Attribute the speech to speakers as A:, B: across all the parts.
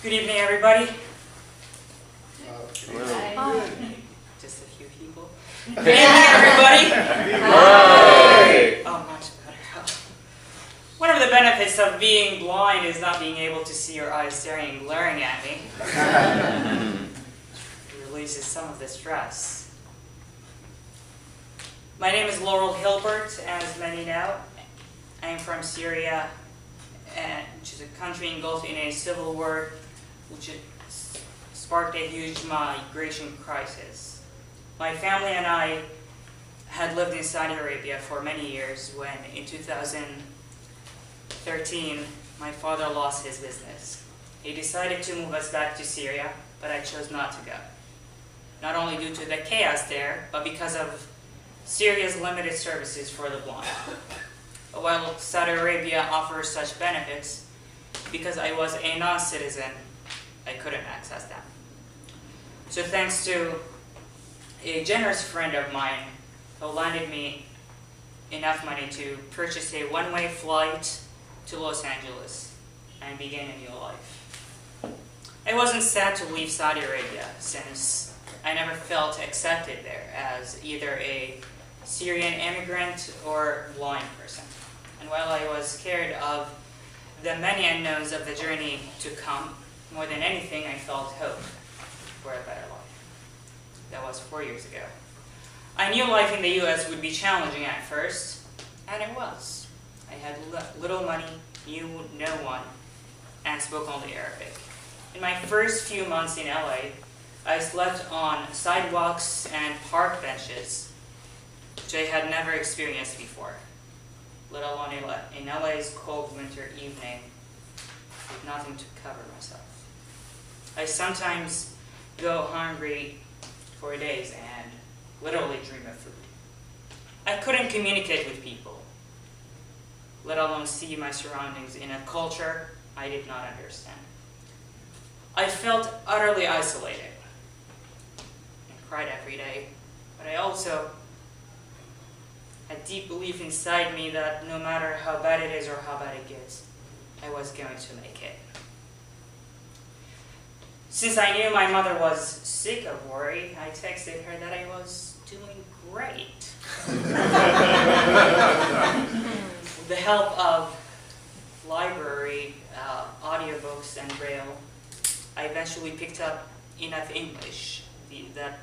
A: Good evening, everybody.
B: Hello.
A: Just a few people. Good evening, everybody.
B: Hi.
A: Oh, much better. One of the benefits of being blind is not being able to see your eyes staring and glaring at me. It releases some of the stress. My name is Laurel Hilbert, as many know. I am from Syria, which is a country engulfed in a civil war, which sparked a huge migration crisis. My family and I had lived in Saudi Arabia for many years when, in 2013, my father lost his business. He decided to move us back to Syria, but I chose not to go. Not only due to the chaos there, but because of Syria's limited services for the blind. While Saudi Arabia offers such benefits, because I was a non-citizen, I couldn't access them. So thanks to a generous friend of mine who lended me enough money to purchase a one-way flight to Los Angeles and begin a new life. I wasn't sad to leave Saudi Arabia since I never felt accepted there as either a Syrian immigrant or blind person. And while I was scared of the many unknowns of the journey to come, more than anything, I felt hope for a better life. That was 4 years ago. I knew life in the US would be challenging at first, and it was. I had little money, knew no one, and spoke only Arabic. In my first few months in LA, I slept on sidewalks and park benches, which I had never experienced before, let alone in LA's cold winter evening with nothing to cover myself. I sometimes go hungry for days and literally dream of food. I couldn't communicate with people, let alone see my surroundings in a culture I did not understand. I felt utterly isolated and cried every day, but I also had a deep belief inside me that no matter how bad it is or how bad it gets, I was going to make it. Since I knew my mother was sick of worry, I texted her that I was doing great. With the help of library, audiobooks, and Braille, I eventually picked up enough English that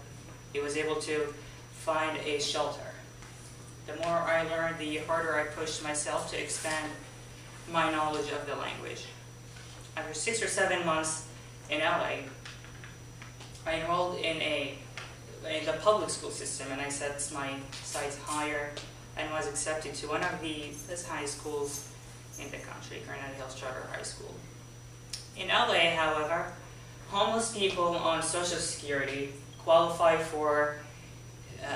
A: it was able to find a shelter. The more I learned, the harder I pushed myself to expand my knowledge of the language. After 6 or 7 months in LA, I enrolled in the public school system, and I set my sights higher and was accepted to one of the best high schools in the country, Granada Hills Charter High School. In LA, however, homeless people on Social Security qualify for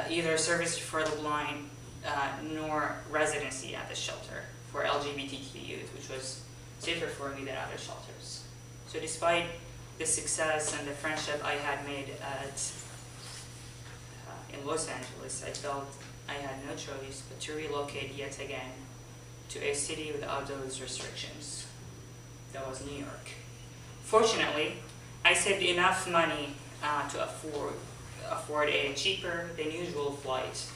A: either service for the blind nor residency at the shelter for LGBTQ youth, which was safer for me than other shelters. So despite the success and the friendship I had made in Los Angeles, I felt I had no choice but to relocate yet again to a city without those restrictions. That was New York. Fortunately, I saved enough money to afford a cheaper than usual flight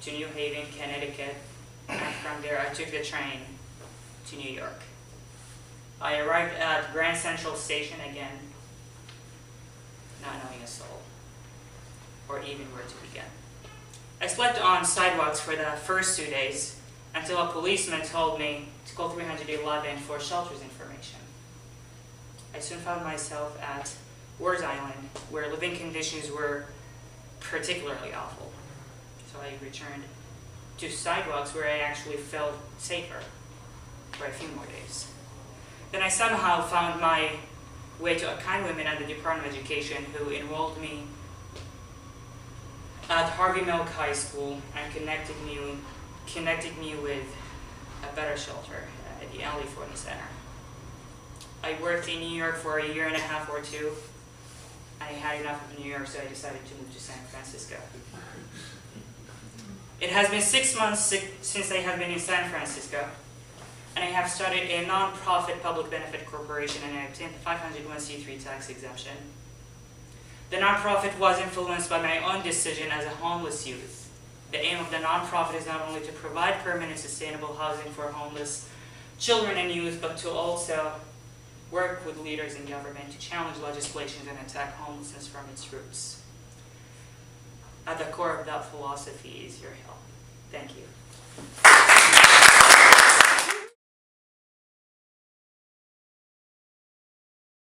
A: to New Haven, Connecticut, and from there I took the train to New York. I arrived at Grand Central Station again, not knowing a soul, or even where to begin. I slept on sidewalks for the first 2 days until a policeman told me to call 311 for shelters information. I soon found myself at Wars Island, where living conditions were particularly awful. So I returned to sidewalks where I actually felt safer for a few more days. Then I somehow found my way to a kind woman at the Department of Education who enrolled me at Harvey Milk High School and connected me with a better shelter at the Alley Fortin Center. I worked in New York for 1.5 years or 2. I had enough of New York, so I decided to move to San Francisco. It has been 6 months since I have been in San Francisco, and I have started a non-profit public benefit corporation, and I obtained the 501c3 tax exemption. The non-profit was influenced by my own decision as a homeless youth. The aim of the non-profit is not only to provide permanent sustainable housing for homeless children and youth, but to also work with leaders in government to challenge legislation and attack homelessness from its roots. At the core of that philosophy is your help. Thank you.